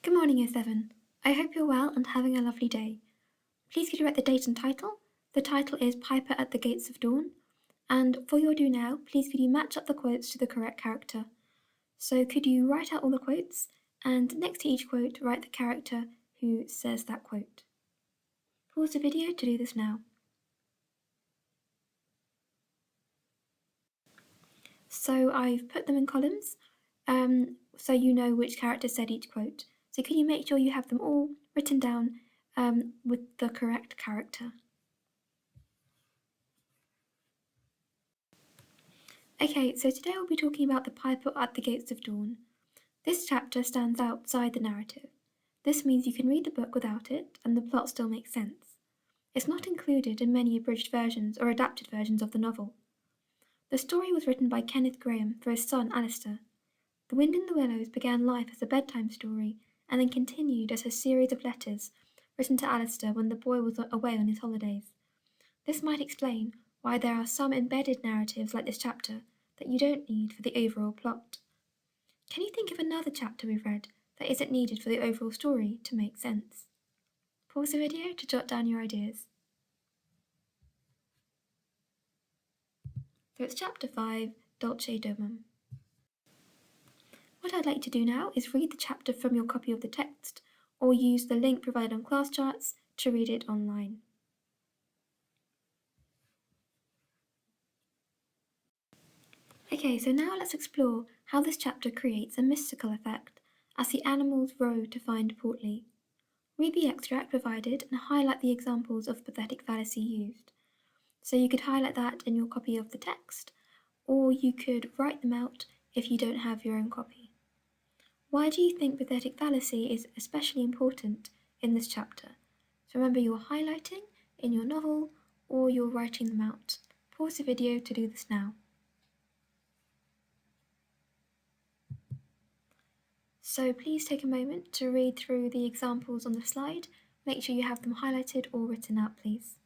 Good morning, Year 7. I hope you're well and having a lovely day. Please could you write the date and title? The title is Piper at the Gates of Dawn. And for your do now, please could you match up the quotes to the correct character? So could you write out all the quotes, and next to each quote, write the character who says that quote. Pause the video to do this now. So I've put them in columns, so you know which character said each quote. So can you make sure you have them all written down with the correct character? Okay, so today we'll be talking about the Piper at the Gates of Dawn. This chapter stands outside the narrative. This means you can read the book without it, and the plot still makes sense. It's not included in many abridged versions or adapted versions of the novel. The story was written by Kenneth Grahame for his son Alistair. The Wind in the Willows began life as a bedtime story and then continued as a series of letters written to Alistair when the boy was away on his holidays. This might explain why there are some embedded narratives like this chapter that you don't need for the overall plot. Can you think of another chapter we've read that isn't needed for the overall story to make sense? Pause the video to jot down your ideas. So it's chapter 5, Dulce Domum. What I'd like to do now is read the chapter from your copy of the text, or use the link provided on class charts to read it online. Okay, so now let's explore how this chapter creates a mystical effect as the animals row to find Portly. Read the extract provided and highlight the examples of pathetic fallacy used. So you could highlight that in your copy of the text, or you could write them out if you don't have your own copy. Why do you think pathetic fallacy is especially important in this chapter? So remember, you're highlighting in your novel or you're writing them out. Pause the video to do this now. So please take a moment to read through the examples on the slide. Make sure you have them highlighted or written out, please.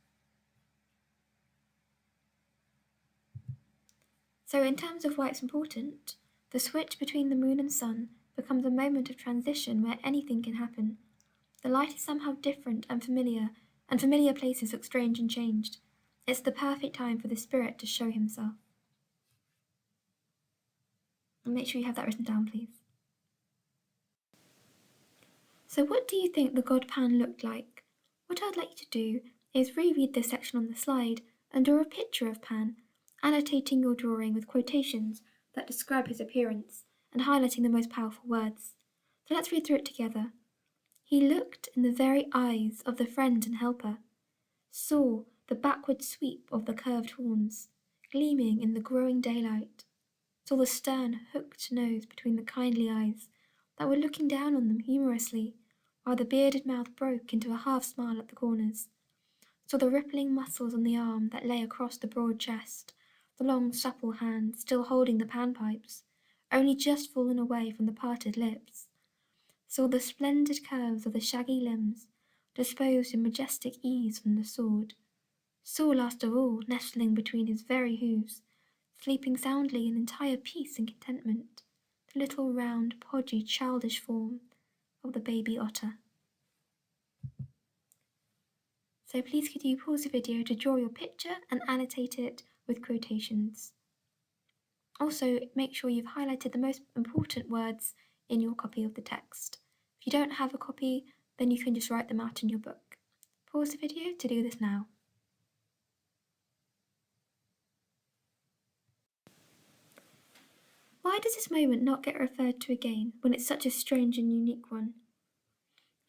So in terms of why it's important, the switch between the moon and sun becomes a moment of transition where anything can happen. The light is somehow different and familiar places look strange and changed. It's the perfect time for the spirit to show himself. And make sure you have that written down, please. So what do you think the god Pan looked like? What I'd like you to do is reread this section on the slide and draw a picture of Pan, annotating your drawing with quotations that describe his appearance and highlighting the most powerful words. So let's read through it together. He looked in the very eyes of the friend and helper, saw the backward sweep of the curved horns, gleaming in the growing daylight, saw the stern hooked nose between the kindly eyes that were looking down on them humorously, while the bearded mouth broke into a half smile at the corners, saw the rippling muscles on the arm that lay across the broad chest, the long supple hand still holding the panpipes, only just fallen away from the parted lips, saw the splendid curves of the shaggy limbs disposed in majestic ease on the sword, saw last of all, nestling between his very hooves, sleeping soundly in entire peace and contentment, the little round, podgy, childish form of the baby otter. So please could you pause the video to draw your picture and annotate it with quotations. Also, make sure you've highlighted the most important words in your copy of the text. If you don't have a copy, then you can just write them out in your book. Pause the video to do this now. Why does this moment not get referred to again when it's such a strange and unique one?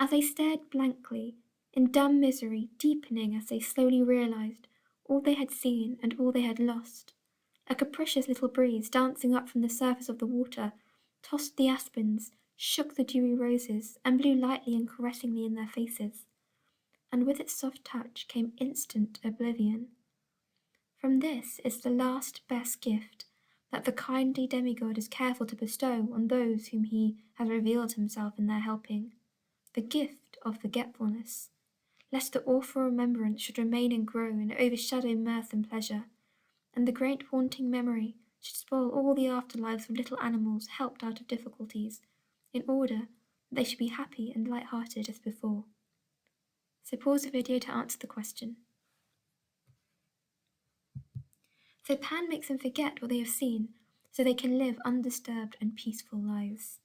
As they stared blankly, in dumb misery deepening as they slowly realized all they had seen and all they had lost, a capricious little breeze dancing up from the surface of the water tossed the aspens, shook the dewy roses, and blew lightly and caressingly in their faces. And with its soft touch came instant oblivion. From this is the last best gift that the kindly demigod is careful to bestow on those whom he has revealed himself in their helping, the gift of forgetfulness, lest the awful remembrance should remain and grow and overshadow mirth and pleasure, and the great haunting memory should spoil all the afterlives of little animals helped out of difficulties, in order they should be happy and light-hearted as before. So pause the video to answer the question. So Pan makes them forget what they have seen, so they can live undisturbed and peaceful lives.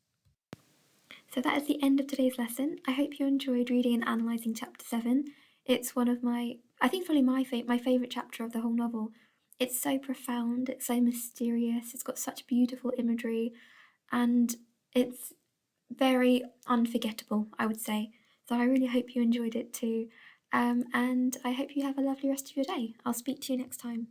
So that is the end of today's lesson. I hope you enjoyed reading and analysing chapter 7. It's one of I think probably my favourite chapter of the whole novel. It's so profound, it's so mysterious, it's got such beautiful imagery, and it's very unforgettable, I would say. So I really hope you enjoyed it too. And I hope you have a lovely rest of your day. I'll speak to you next time.